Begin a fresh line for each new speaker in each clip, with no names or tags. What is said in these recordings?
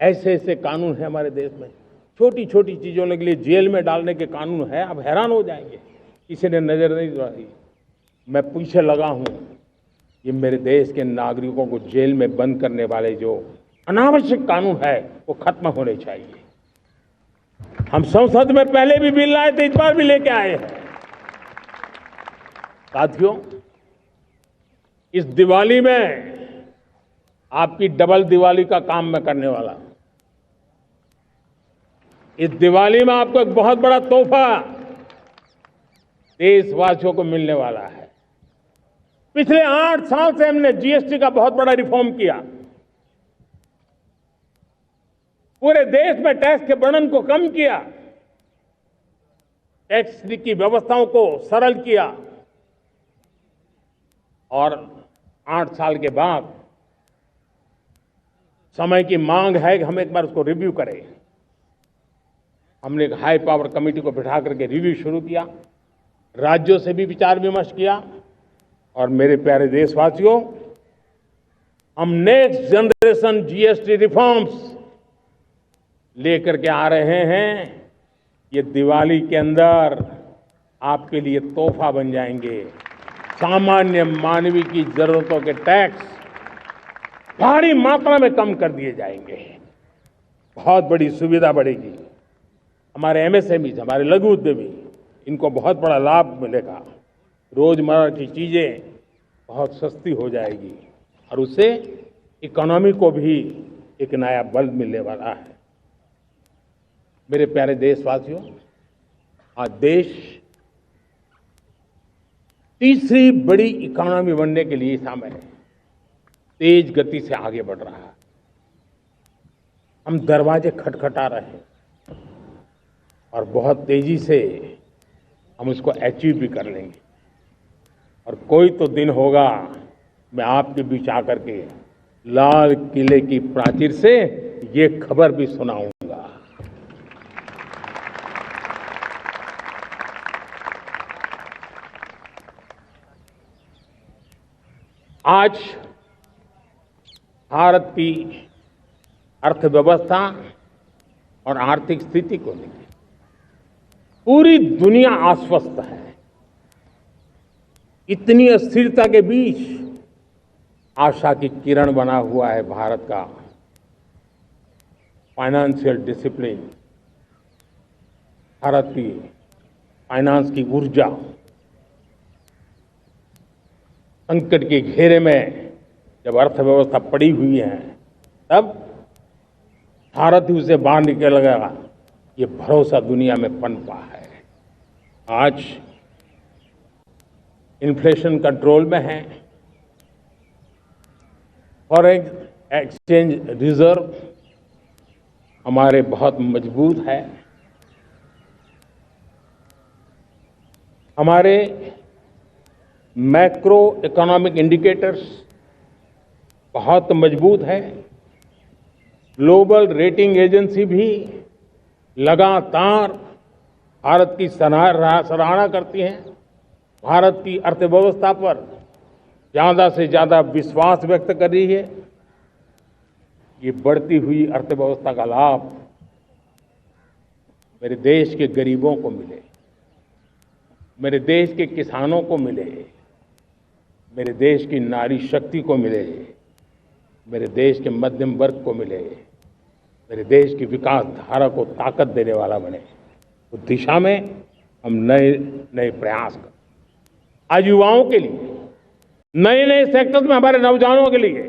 ऐसे ऐसे कानून है हमारे देश में, छोटी छोटी चीजों के लिए जेल में डालने के कानून है। आप हैरान हो जाएंगे, किसी ने नजर नहीं दौड़ाई। मैं पीछे लगा हूं, ये मेरे देश के नागरिकों को जेल में बंद करने वाले जो अनावश्यक कानून है वो खत्म होने चाहिए। हम संसद में पहले भी बिल लाए थे, इस बार भी लेके आए हैं। साथियों, इस दिवाली में आपकी डबल दिवाली का काम मैं करने वाला हूं। इस दिवाली में आपको एक बहुत बड़ा तोहफा देशवासियों को मिलने वाला है। पिछले 8 साल से हमने जीएसटी का बहुत बड़ा रिफॉर्म किया। पूरे देश में टैक्स के बर्डन को कम किया, टैक्स की व्यवस्थाओं को सरल किया और 8 साल के बाद समय की मांग है कि हम एक बार उसको रिव्यू करें। हमने एक हाई पावर कमेटी को बिठा करके रिव्यू शुरू किया, राज्यों से भी विचार विमर्श किया और मेरे प्यारे देशवासियों, हम नेक्स्ट जनरेशन जीएसटी रिफॉर्म्स लेकर के आ रहे हैं। ये दिवाली के अंदर आपके लिए तोहफा बन जाएंगे। सामान्य मानवीय की जरूरतों के टैक्स भारी मात्रा में कम कर दिए जाएंगे। बहुत बड़ी सुविधा बढ़ेगी। हमारे एमएसएमई, हमारे लघु उद्यमी, इनको बहुत बड़ा लाभ मिलेगा। रोजमर्रा की चीजें बहुत सस्ती हो जाएगी और उससे इकोनॉमी को भी एक नया बल मिलने वाला है। मेरे प्यारे देशवासियों, आज देश तीसरी बड़ी इकोनॉमी बनने के लिए समय है, तेज गति से आगे बढ़ रहा है। हम दरवाजे खटखटा रहे हैं और बहुत तेजी से हम उसको अचीव भी कर लेंगे। और कोई तो दिन होगा, मैं आपके बीच आकर के लाल किले की प्राचीर से ये खबर भी सुनाऊंगा। आज भारत की अर्थव्यवस्था और आर्थिक स्थिति को लेकर पूरी दुनिया आश्वस्त है। इतनी अस्थिरता के बीच आशा की किरण बना हुआ है भारत का फाइनेंशियल डिसिप्लिन, भारत की फाइनेंस की ऊर्जा। संकट के घेरे में जब अर्थव्यवस्था पड़ी हुई है, तब भारत ही उसे बाहर निकलेगा, ये भरोसा दुनिया में पनपा है। आज इन्फ्लेशन कंट्रोल में है, फॉरेन एक्सचेंज रिजर्व हमारे बहुत मजबूत है, हमारे मैक्रो इकोनॉमिक इंडिकेटर्स बहुत मजबूत है। ग्लोबल रेटिंग एजेंसी भी लगातार भारत की सराहना करती हैं, भारत की अर्थव्यवस्था पर ज्यादा से ज्यादा विश्वास व्यक्त कर रही है। ये बढ़ती हुई अर्थव्यवस्था का लाभ मेरे देश के गरीबों को मिले, मेरे देश के किसानों को मिले, मेरे देश की नारी शक्ति को मिले, मेरे देश के मध्यम वर्ग को मिले, मेरे देश की विकास धारा को ताकत देने वाला बने। उस दिशा में हम नए नए प्रयास करें। आज युवाओं के लिए नए नए सेक्टर्स में हमारे नौजवानों के लिए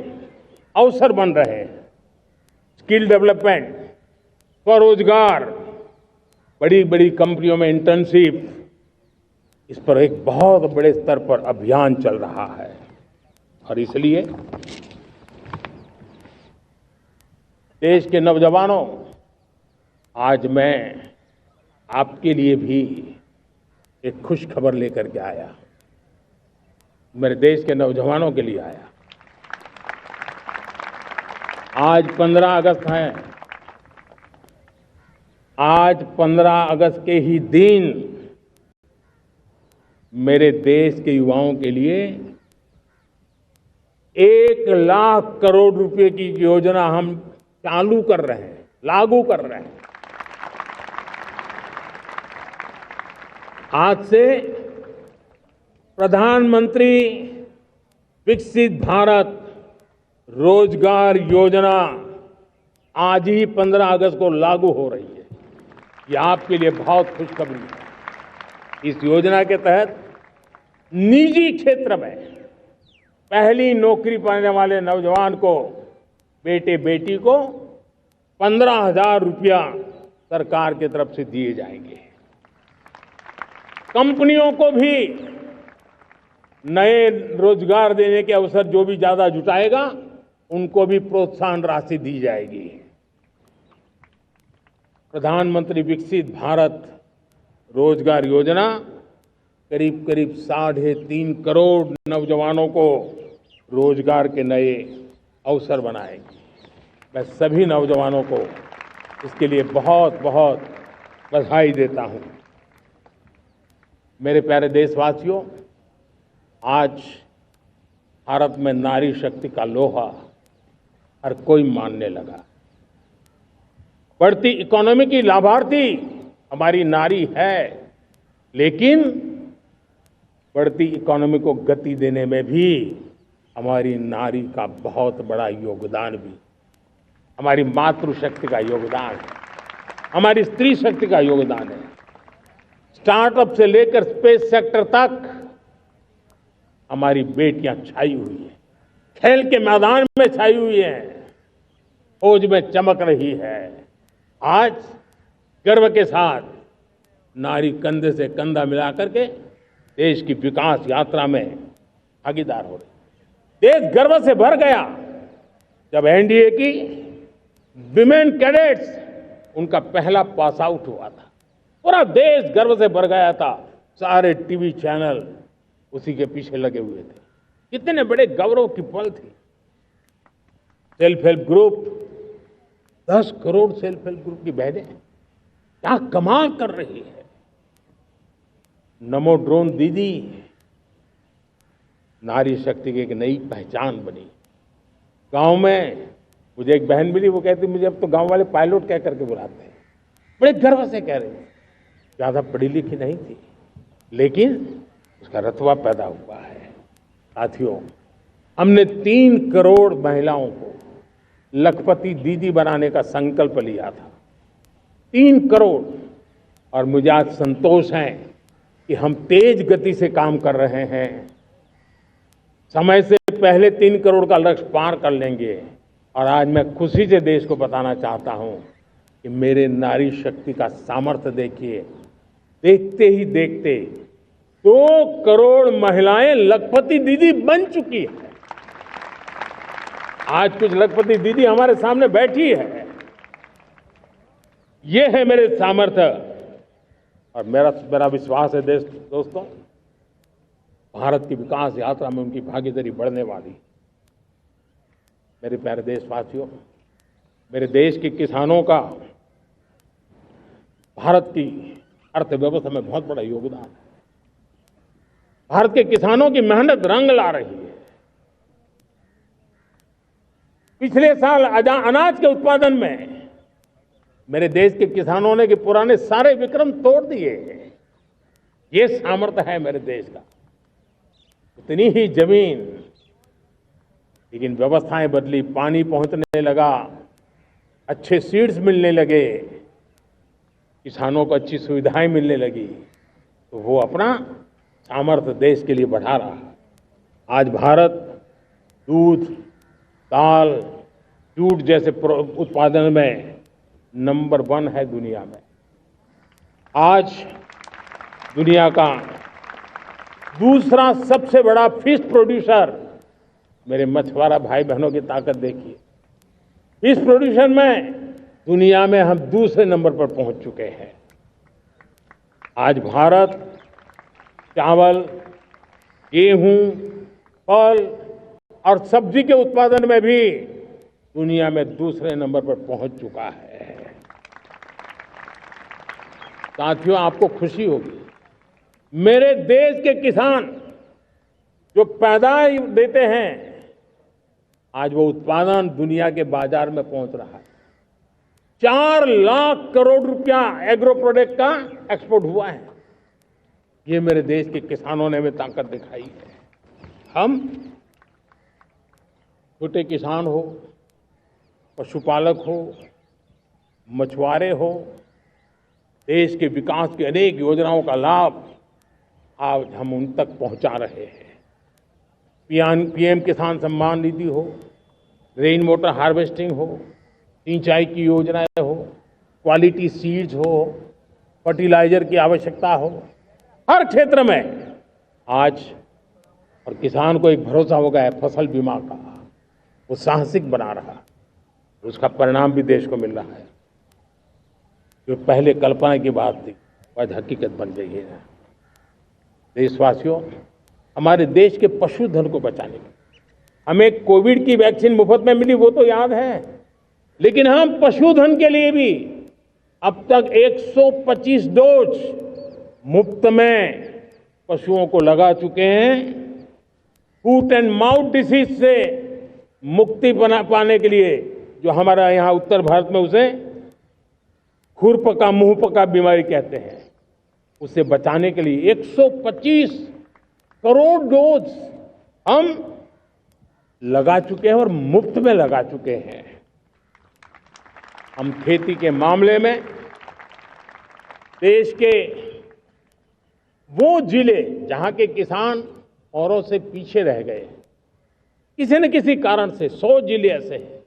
अवसर बन रहे हैं। स्किल डेवलपमेंट, स्वरोजगार, बड़ी बड़ी कंपनियों में इंटर्नशिप, इस पर एक बहुत बड़े स्तर पर अभियान चल रहा है। और इसलिए देश के नौजवानों, आज मैं आपके लिए भी एक खुश खबर लेकर के आया। मेरे देश के नौजवानों के लिए आया। आज 15 अगस्त है। आज 15 अगस्त के ही दिन मेरे देश के युवाओं के लिए 1 लाख करोड़ रुपए की योजना हम चालू कर रहे हैं, लागू कर रहे हैं। आज से प्रधानमंत्री विकसित भारत रोजगार योजना आज ही 15 अगस्त को लागू हो रही है। ये आपके लिए बहुत खुशखबरी है। इस योजना के तहत निजी क्षेत्र में पहली नौकरी पाने वाले नौजवान को, बेटे बेटी को 15,000 रुपया सरकार की तरफ से दिए जाएंगे। कंपनियों को भी नए रोजगार देने के अवसर जो भी ज्यादा जुटाएगा, उनको भी प्रोत्साहन राशि दी जाएगी। प्रधानमंत्री विकसित भारत रोजगार योजना करीब करीब 3.5 करोड़ नौजवानों को रोजगार के नए अवसर बनाएगी। मैं सभी नौजवानों को इसके लिए बहुत बहुत बधाई देता हूं। मेरे प्यारे देशवासियों, आज भारत में नारी शक्ति का लोहा हर कोई मानने लगा। बढ़ती इकोनॉमी की लाभार्थी हमारी नारी है, लेकिन बढ़ती इकोनॉमी को गति देने में भी हमारी नारी का बहुत बड़ा योगदान भी, हमारी मातृशक्ति का योगदान है, हमारी स्त्री शक्ति का योगदान है। स्टार्टअप से लेकर स्पेस सेक्टर तक हमारी बेटियां छाई हुई हैं, खेल के मैदान में छाई हुई हैं, फौज में चमक रही है। आज गर्व के साथ नारी कंधे से कंधा मिला करके देश की विकास यात्रा में भागीदार हो रही। देश गर्व से भर गया जब एनडीए की विमेन कैडेट्स उनका पहला पास आउट हुआ था। पूरा देश गर्व से भर गया था। सारे टीवी चैनल उसी के पीछे लगे हुए थे। कितने बड़े गौरव की पल थी। Self help group, 10 crore self help group की बहनें क्या कमाल कर रही है। नमो ड्रोन दीदी नारी शक्ति की एक नई पहचान बनी। गांव में मुझे एक बहन मिली, वो कहती मुझे अब तो गांव वाले पायलट कह करके बुलाते हैं। बड़े गर्व से कह रहे, ज्यादा पढ़ी लिखी नहीं थी, लेकिन उसका रतबा पैदा हुआ है। साथियों, हमने 3 करोड़ महिलाओं को लखपति दीदी बनाने का संकल्प लिया था। 3 करोड़। और मुझे आज संतोष है कि हम तेज गति से काम कर रहे हैं। समय से पहले 3 करोड़ का लक्ष्य पार कर लेंगे। और आज मैं खुशी से देश को बताना चाहता हूं कि मेरे नारी शक्ति का सामर्थ्य देखिए। देखते ही देखते 2 करोड़ महिलाएं लखपति दीदी बन चुकी है। आज कुछ लखपति दीदी हमारे सामने बैठी है। ये है मेरे सामर्थ्य। और मेरा विश्वास है दोस्तों, भारत की विकास यात्रा में उनकी भागीदारी बढ़ने वाली। मेरे प्यारे देशवासियों, मेरे देश के किसानों का भारत की अर्थव्यवस्था में बहुत बड़ा योगदान है। भारत के किसानों की मेहनत रंग ला रही है। पिछले साल अनाज के उत्पादन में मेरे देश के किसानों ने के पुराने सारे विक्रम तोड़ दिए। ये सामर्थ्य है मेरे देश का। इतनी ही जमीन, लेकिन व्यवस्थाएं बदली, पानी पहुंचने लगा, अच्छे सीड्स मिलने लगे, किसानों को अच्छी सुविधाएं मिलने लगी, तो वो अपना सामर्थ्य देश के लिए बढ़ा रहा है। आज भारत दूध, दाल, जूट जैसे उत्पादन में नंबर 1 है दुनिया में। आज दुनिया का दूसरा सबसे बड़ा फिश प्रोड्यूसर, मेरे मछुआरा भाई बहनों की ताकत देखिए। फिश प्रोड्यूसर में दुनिया में हम दूसरे नंबर पर पहुंच चुके हैं। आज भारत चावल, गेहूं, फल और सब्जी के उत्पादन में भी दुनिया में दूसरे नंबर पर पहुंच चुका है। साथियों, आपको खुशी होगी, मेरे देश के किसान जो पैदावार देते हैं, आज वो उत्पादन दुनिया के बाजार में पहुंच रहा है। 4 लाख करोड़ रुपया एग्रो प्रोडक्ट का एक्सपोर्ट हुआ है। ये मेरे देश के किसानों ने हमें ताकत दिखाई है। हम छोटे किसान हो, पशुपालक हो, मछुआरे हो, देश के विकास की अनेक योजनाओं का लाभ आज हम उन तक पहुंचा रहे हैं। पीएम किसान सम्मान निधि हो, रेन वाटर हार्वेस्टिंग हो, सिंचाई की योजनाएं हो, क्वालिटी सीड्स हो, फर्टिलाइजर की आवश्यकता हो, हर क्षेत्र में आज और किसान को एक भरोसा हो गया है फसल बीमा का। वो साहसिक बना रहा है, उसका परिणाम भी देश को मिल रहा है। जो पहले कल्पना की बात थी आज हकीकत बन गई है। देशवासियों, हमारे देश के पशुधन को बचाने के हमें कोविड की वैक्सीन मुफ्त में मिली, वो तो याद है, लेकिन हम पशुधन के लिए भी अब तक 125 डोज मुफ्त में पशुओं को लगा चुके हैं। फूट एंड माउथ डिसीज से मुक्ति पाने के लिए, जो हमारा यहाँ उत्तर भारत में उसे खुरपका मुंहपका बीमारी कहते हैं, उसे बचाने के लिए 125 करोड़ डोज हम लगा चुके हैं और मुफ्त में लगा चुके हैं। हम खेती के मामले में देश के वो जिले जहां के किसान औरों से पीछे रह गए, किसी न किसी कारण से 100 जिले ऐसे हैं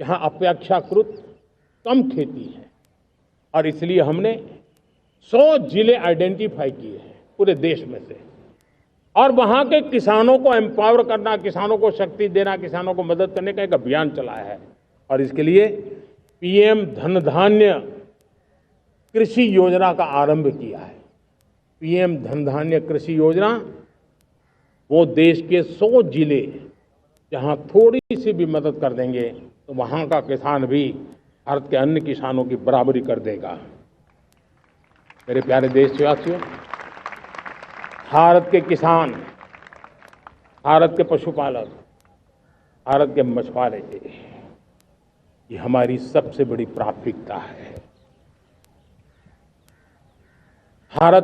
जहां अपेक्षाकृत कम खेती है, और इसलिए हमने 100 जिले आइडेंटिफाई किए हैं पूरे देश में से, और वहां के किसानों को एम्पावर करना, किसानों को शक्ति देना, किसानों को मदद करने का एक अभियान चलाया है। और इसके लिए पीएम धन धान्य कृषि योजना का आरंभ किया है। पीएम धन धान्य कृषि योजना वो देश के 100 जिले जहां थोड़ी सी भी मदद कर देंगे तो वहां का किसान भी भारत के अन्य किसानों की बराबरी कर देगा। मेरे प्यारे देशवासियों, भारत के किसान, भारत के पशुपालक, भारत के मछुआरे, ये हमारी सबसे बड़ी प्राथमिकता है। भारत